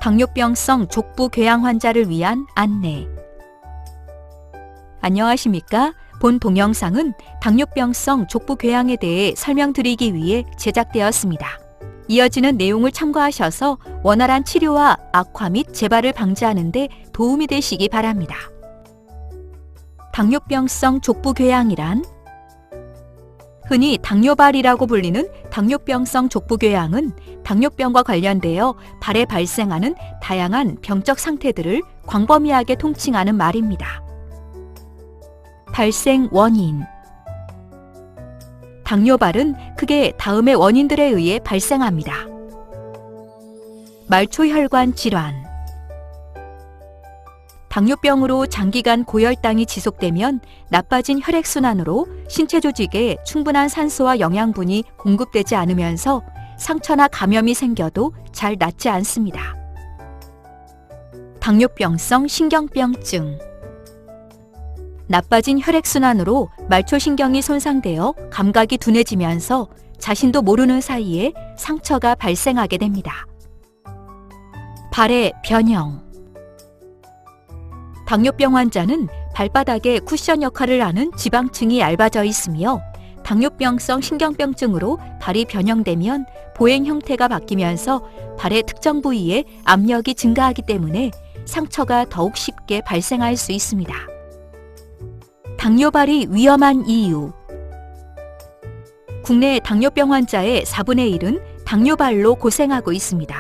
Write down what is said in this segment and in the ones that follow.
당뇨병성 족부 궤양 환자를 위한 안내. 안녕하십니까? 본 동영상은 당뇨병성 족부 궤양에 대해 설명드리기 위해 제작되었습니다. 이어지는 내용을 참고하셔서 원활한 치료와 악화 및 재발을 방지하는 데 도움이 되시기 바랍니다. 당뇨병성 족부 궤양이란 흔히 당뇨발이라고 불리는 당뇨병성 족부 궤양은 당뇨병과 관련되어 발에 발생하는 다양한 병적 상태들을 광범위하게 통칭하는 말입니다. 발생 원인. 당뇨발은 크게 다음의 원인들에 의해 발생합니다. 말초혈관 질환. 당뇨병으로 장기간 고혈당이 지속되면 나빠진 혈액순환으로 신체 조직에 충분한 산소와 영양분이 공급되지 않으면서 상처나 감염이 생겨도 잘 낫지 않습니다. 당뇨병성 신경병증. 나빠진 혈액순환으로 말초신경이 손상되어 감각이 둔해지면서 자신도 모르는 사이에 상처가 발생하게 됩니다. 발의 변형. 당뇨병 환자는 발바닥에 쿠션 역할을 하는 지방층이 얇아져 있으며 당뇨병성 신경병증으로 발이 변형되면 보행 형태가 바뀌면서 발의 특정 부위에 압력이 증가하기 때문에 상처가 더욱 쉽게 발생할 수 있습니다. 당뇨발이 위험한 이유. 국내 당뇨병 환자의 4분의 1은 당뇨발로 고생하고 있습니다.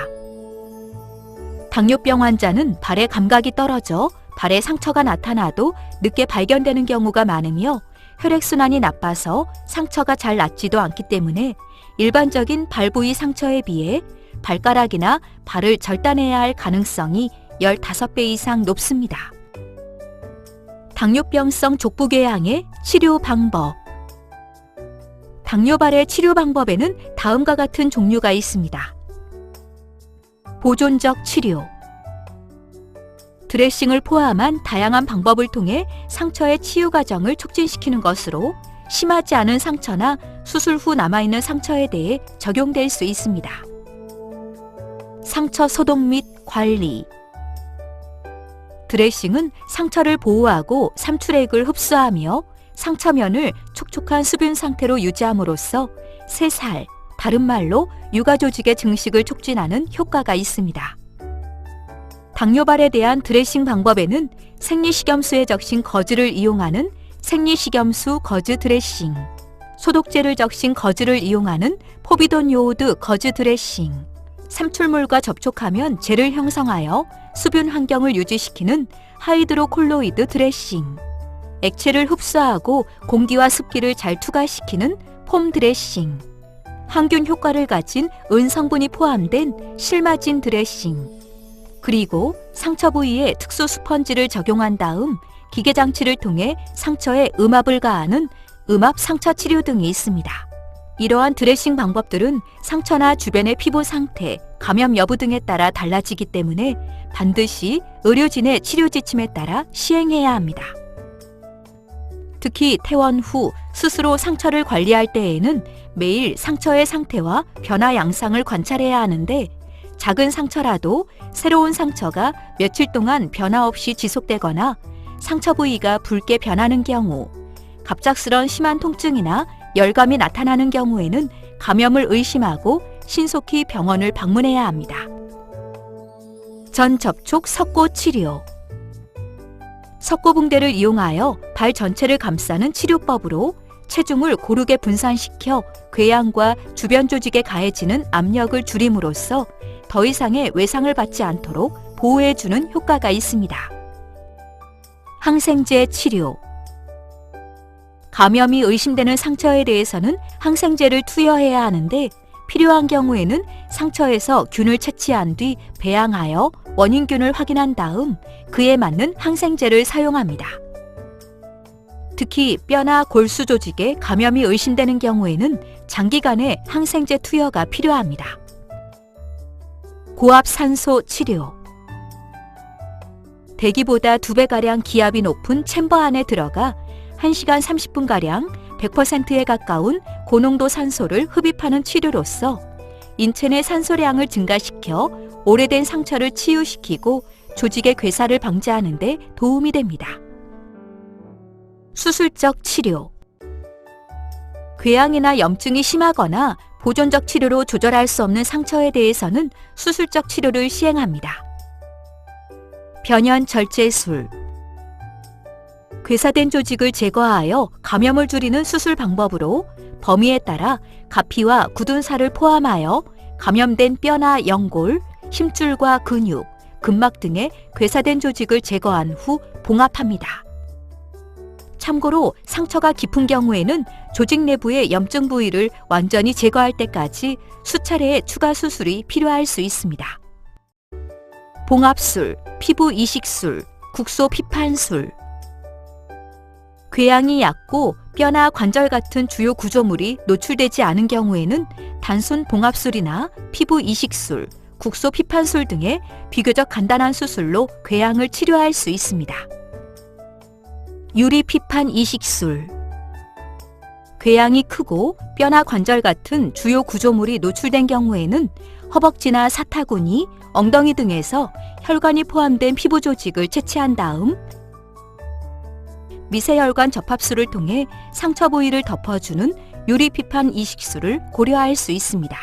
당뇨병 환자는 발의 감각이 떨어져 발에 상처가 나타나도 늦게 발견되는 경우가 많으며 혈액순환이 나빠서 상처가 잘 낫지도 않기 때문에 일반적인 발 부위 상처에 비해 발가락이나 발을 절단해야 할 가능성이 15배 이상 높습니다. 당뇨병성 족부궤양의 치료 방법. 당뇨발의 치료 방법에는 다음과 같은 종류가 있습니다. 보존적 치료. 드레싱을 포함한 다양한 방법을 통해 상처의 치유 과정을 촉진시키는 것으로 심하지 않은 상처나 수술 후 남아있는 상처에 대해 적용될 수 있습니다. 상처 소독 및 관리. 드레싱은 상처를 보호하고 삼투액을 흡수하며 상처면을 촉촉한 수분 상태로 유지함으로써 새살, 다른 말로 유가 조직의 증식을 촉진하는 효과가 있습니다. 당뇨발에 대한 드레싱 방법에는 생리식염수에 적신 거즈를 이용하는 생리식염수 거즈 드레싱, 소독제를 적신 거즈를 이용하는 포비돈 요오드 거즈 드레싱, 삼출물과 접촉하면 젤을 형성하여 수분 환경을 유지시키는 하이드로콜로이드 드레싱, 액체를 흡수하고 공기와 습기를 잘 투과시키는 폼 드레싱, 항균 효과를 가진 은 성분이 포함된 실마진 드레싱, 그리고 상처 부위에 특수 스펀지를 적용한 다음 기계장치를 통해 상처에 음압을 가하는 음압 상처 치료 등이 있습니다. 이러한 드레싱 방법들은 상처나 주변의 피부 상태, 감염 여부 등에 따라 달라지기 때문에 반드시 의료진의 치료 지침에 따라 시행해야 합니다. 특히 퇴원 후 스스로 상처를 관리할 때에는 매일 상처의 상태와 변화 양상을 관찰해야 하는데 작은 상처라도 새로운 상처가 며칠 동안 변화 없이 지속되거나 상처 부위가 붉게 변하는 경우, 갑작스런 심한 통증이나 열감이 나타나는 경우에는 감염을 의심하고 신속히 병원을 방문해야 합니다. 전접촉 석고 치료. 석고붕대를 이용하여 발 전체를 감싸는 치료법으로 체중을 고르게 분산시켜 궤양과 주변 조직에 가해지는 압력을 줄임으로써 더 이상의 외상을 받지 않도록 보호해주는 효과가 있습니다. 항생제 치료. 감염이 의심되는 상처에 대해서는 항생제를 투여해야 하는데 필요한 경우에는 상처에서 균을 채취한 뒤 배양하여 원인균을 확인한 다음 그에 맞는 항생제를 사용합니다. 특히 뼈나 골수 조직에 감염이 의심되는 경우에는 장기간의 항생제 투여가 필요합니다. 고압산소 치료. 대기보다 2배가량 기압이 높은 챔버 안에 들어가 1시간 30분가량 100%에 가까운 고농도 산소를 흡입하는 치료로서 인체 내 산소량을 증가시켜 오래된 상처를 치유시키고 조직의 괴사를 방지하는 데 도움이 됩니다. 수술적 치료. 궤양이나 염증이 심하거나 보존적 치료로 조절할 수 없는 상처에 대해서는 수술적 치료를 시행합니다. 변연 절제술. 괴사된 조직을 제거하여 감염을 줄이는 수술 방법으로 범위에 따라 가피와 굳은 살을 포함하여 감염된 뼈나 연골, 힘줄과 근육, 근막 등의 괴사된 조직을 제거한 후 봉합합니다. 참고로 상처가 깊은 경우에는 조직 내부의 염증 부위를 완전히 제거할 때까지 수차례의 추가 수술이 필요할 수 있습니다. 봉합술, 피부 이식술, 국소 피판술. 궤양이 얕고 뼈나 관절 같은 주요 구조물이 노출되지 않은 경우에는 단순 봉합술이나 피부 이식술, 국소 피판술 등의 비교적 간단한 수술로 궤양을 치료할 수 있습니다. 유리 피판 이식술. 궤양이 크고 뼈나 관절 같은 주요 구조물이 노출된 경우에는 허벅지나 사타구니, 엉덩이 등에서 혈관이 포함된 피부 조직을 채취한 다음 미세혈관 접합술을 통해 상처 부위를 덮어주는 유리피판 이식술을 고려할 수 있습니다.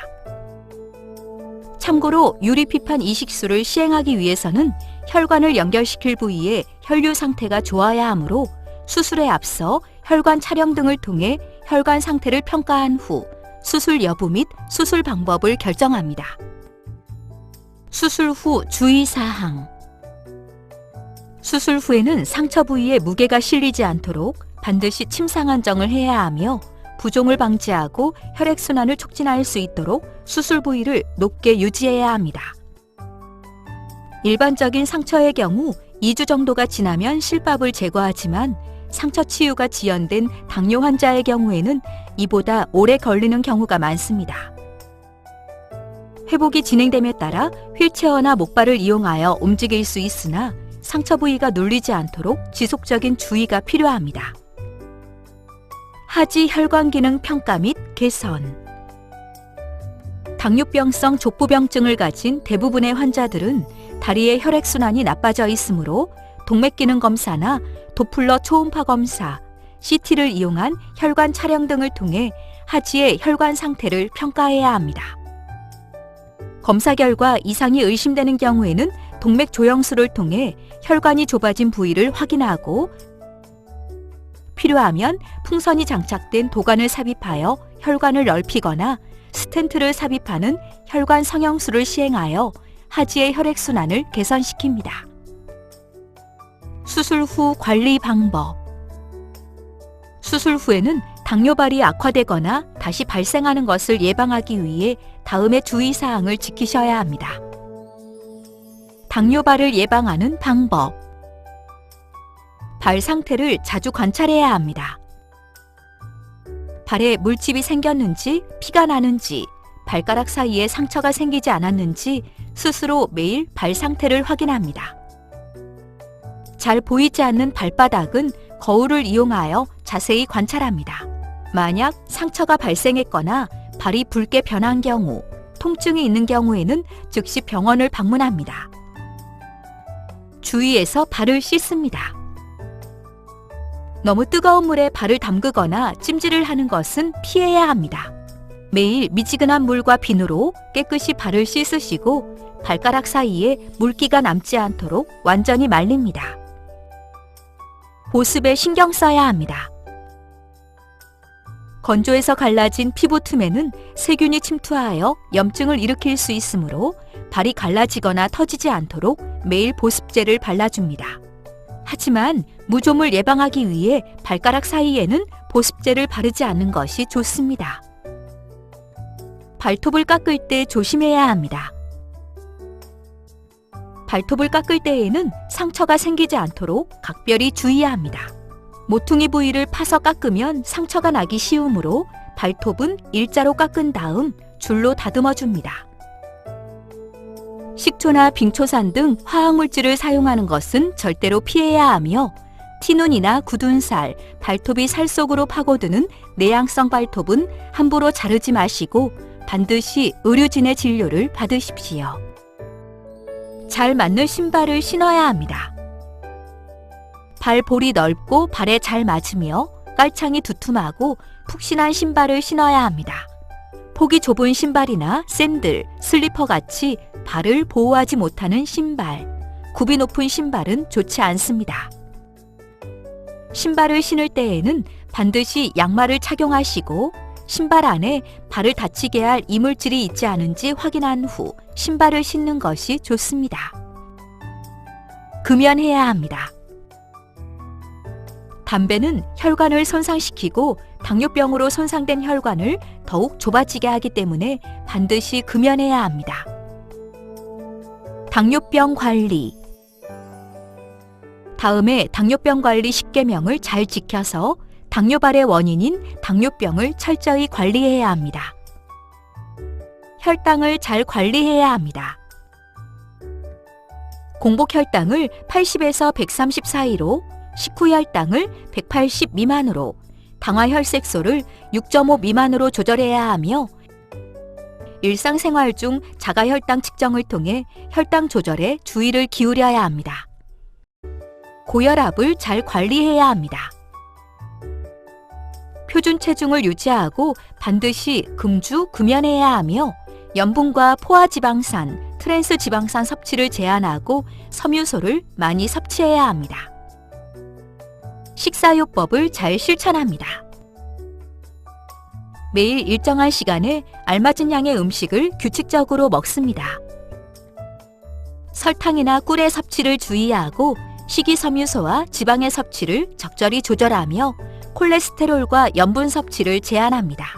참고로 유리피판 이식술을 시행하기 위해서는 혈관을 연결시킬 부위의 혈류 상태가 좋아야 하므로 수술에 앞서 혈관 촬영 등을 통해 혈관 상태를 평가한 후 수술 여부 및 수술 방법을 결정합니다. 수술 후 주의사항. 수술 후에는 상처 부위에 무게가 실리지 않도록 반드시 침상안정을 해야 하며 부종을 방지하고 혈액순환을 촉진할 수 있도록 수술 부위를 높게 유지해야 합니다. 일반적인 상처의 경우 2주 정도가 지나면 실밥을 제거하지만 상처 치유가 지연된 당뇨 환자의 경우에는 이보다 오래 걸리는 경우가 많습니다. 회복이 진행됨에 따라 휠체어나 목발을 이용하여 움직일 수 있으나 상처 부위가 눌리지 않도록 지속적인 주의가 필요합니다. 하지 혈관 기능 평가 및 개선. 당뇨병성 족부병증을 가진 대부분의 환자들은 다리의 혈액순환이 나빠져 있으므로 동맥 기능 검사나 도플러 초음파 검사, CT를 이용한 혈관 촬영 등을 통해 하지의 혈관 상태를 평가해야 합니다. 검사 결과 이상이 의심되는 경우에는 동맥 조영술을 통해 혈관이 좁아진 부위를 확인하고 필요하면 풍선이 장착된 도관을 삽입하여 혈관을 넓히거나 스텐트를 삽입하는 혈관 성형술을 시행하여 하지의 혈액순환을 개선시킵니다. 수술 후 관리 방법. 수술 후에는 당뇨발이 악화되거나 다시 발생하는 것을 예방하기 위해 다음의 주의사항을 지키셔야 합니다. 당뇨발을 예방하는 방법. 발 상태를 자주 관찰해야 합니다. 발에 물집이 생겼는지, 피가 나는지, 발가락 사이에 상처가 생기지 않았는지 스스로 매일 발 상태를 확인합니다. 잘 보이지 않는 발바닥은 거울을 이용하여 자세히 관찰합니다. 만약 상처가 발생했거나 발이 붉게 변한 경우, 통증이 있는 경우에는 즉시 병원을 방문합니다. 주의해서 발을 씻습니다. 너무 뜨거운 물에 발을 담그거나 찜질을 하는 것은 피해야 합니다. 매일 미지근한 물과 비누로 깨끗이 발을 씻으시고 발가락 사이에 물기가 남지 않도록 완전히 말립니다. 보습에 신경 써야 합니다. 건조해서 갈라진 피부 틈에는 세균이 침투하여 염증을 일으킬 수 있으므로 발이 갈라지거나 터지지 않도록 매일 보습제를 발라줍니다. 하지만 무좀을 예방하기 위해 발가락 사이에는 보습제를 바르지 않는 것이 좋습니다. 발톱을 깎을 때 조심해야 합니다. 발톱을 깎을 때에는 상처가 생기지 않도록 각별히 주의해야 합니다. 모퉁이 부위를 파서 깎으면 상처가 나기 쉬우므로 발톱은 일자로 깎은 다음 줄로 다듬어 줍니다. 식초나 빙초산 등 화학물질을 사용하는 것은 절대로 피해야 하며 티눈이나 굳은 살, 발톱이 살 속으로 파고드는 내향성 발톱은 함부로 자르지 마시고 반드시 의료진의 진료를 받으십시오. 잘 맞는 신발을 신어야 합니다. 발볼이 넓고 발에 잘 맞으며 깔창이 두툼하고 푹신한 신발을 신어야 합니다. 폭이 좁은 신발이나 샌들, 슬리퍼 같이 발을 보호하지 못하는 신발, 굽이 높은 신발은 좋지 않습니다. 신발을 신을 때에는 반드시 양말을 착용하시고 신발 안에 발을 다치게 할 이물질이 있지 않은지 확인한 후 신발을 신는 것이 좋습니다. 금연해야 합니다. 담배는 혈관을 손상시키고 당뇨병으로 손상된 혈관을 더욱 좁아지게 하기 때문에 반드시 금연해야 합니다. 당뇨병 관리. 다음에 당뇨병 관리 10계명을 잘 지켜서 당뇨발의 원인인 당뇨병을 철저히 관리해야 합니다. 혈당을 잘 관리해야 합니다. 공복 혈당을 80에서 130 사이로, 식후 혈당을 180 미만으로, 당화 혈색소를 6.5 미만으로 조절해야 하며 일상생활 중 자가 혈당 측정을 통해 혈당 조절에 주의를 기울여야 합니다. 고혈압을 잘 관리해야 합니다. 표준 체중을 유지하고 반드시 금주 금연해야 하며 염분과 포화지방산, 트랜스지방산 섭취를 제한하고 섬유소를 많이 섭취해야 합니다. 식사요법을 잘 실천합니다. 매일 일정한 시간에 알맞은 양의 음식을 규칙적으로 먹습니다. 설탕이나 꿀의 섭취를 주의하고 식이섬유소와 지방의 섭취를 적절히 조절하며 콜레스테롤과 염분 섭취를 제한합니다.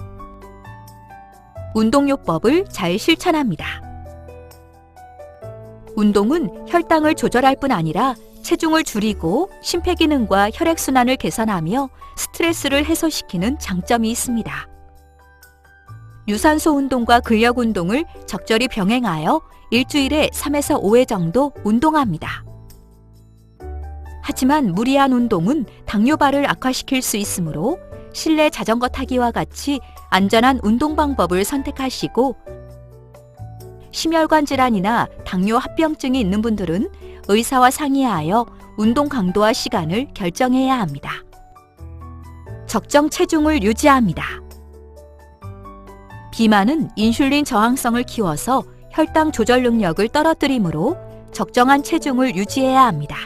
운동요법을 잘 실천합니다. 운동은 혈당을 조절할 뿐 아니라 체중을 줄이고 심폐기능과 혈액순환을 개선하며 스트레스를 해소시키는 장점이 있습니다. 유산소 운동과 근력 운동을 적절히 병행하여 일주일에 3에서 5회 정도 운동합니다. 하지만 무리한 운동은 당뇨발을 악화시킬 수 있으므로 실내 자전거 타기와 같이 안전한 운동 방법을 선택하시고 심혈관 질환이나 당뇨 합병증이 있는 분들은 의사와 상의하여 운동 강도와 시간을 결정해야 합니다. 적정 체중을 유지합니다. 비만은 인슐린 저항성을 키워서 혈당 조절 능력을 떨어뜨리므로 적정한 체중을 유지해야 합니다.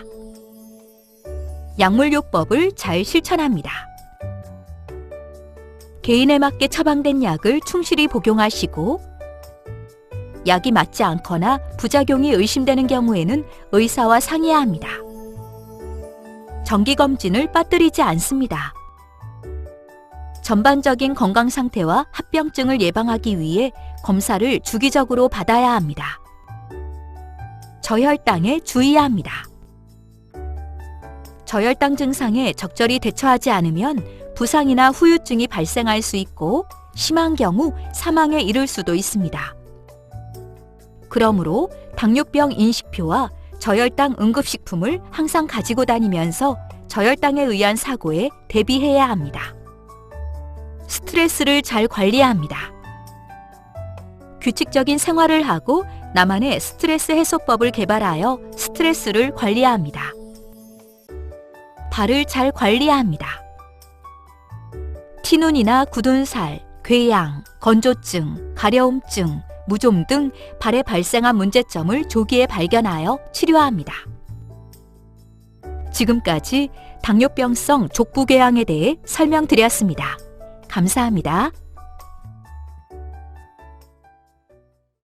약물요법을 잘 실천합니다. 개인에 맞게 처방된 약을 충실히 복용하시고 약이 맞지 않거나 부작용이 의심되는 경우에는 의사와 상의해야 합니다. 정기검진을 빠뜨리지 않습니다. 전반적인 건강 상태와 합병증을 예방하기 위해 검사를 주기적으로 받아야 합니다. 저혈당에 주의해야 합니다. 저혈당 증상에 적절히 대처하지 않으면 부상이나 후유증이 발생할 수 있고 심한 경우 사망에 이를 수도 있습니다. 그러므로 당뇨병 인식표와 저혈당 응급식품을 항상 가지고 다니면서 저혈당에 의한 사고에 대비해야 합니다. 스트레스를 잘 관리해야 합니다. 규칙적인 생활을 하고 나만의 스트레스 해소법을 개발하여 스트레스를 관리해야 합니다. 발을 잘 관리해야 합니다. 티눈이나 굳은 살, 궤양, 건조증, 가려움증, 무좀 등 발에 발생한 문제점을 조기에 발견하여 치료합니다. 지금까지 당뇨병성 족부궤양에 대해 설명드렸습니다. 감사합니다.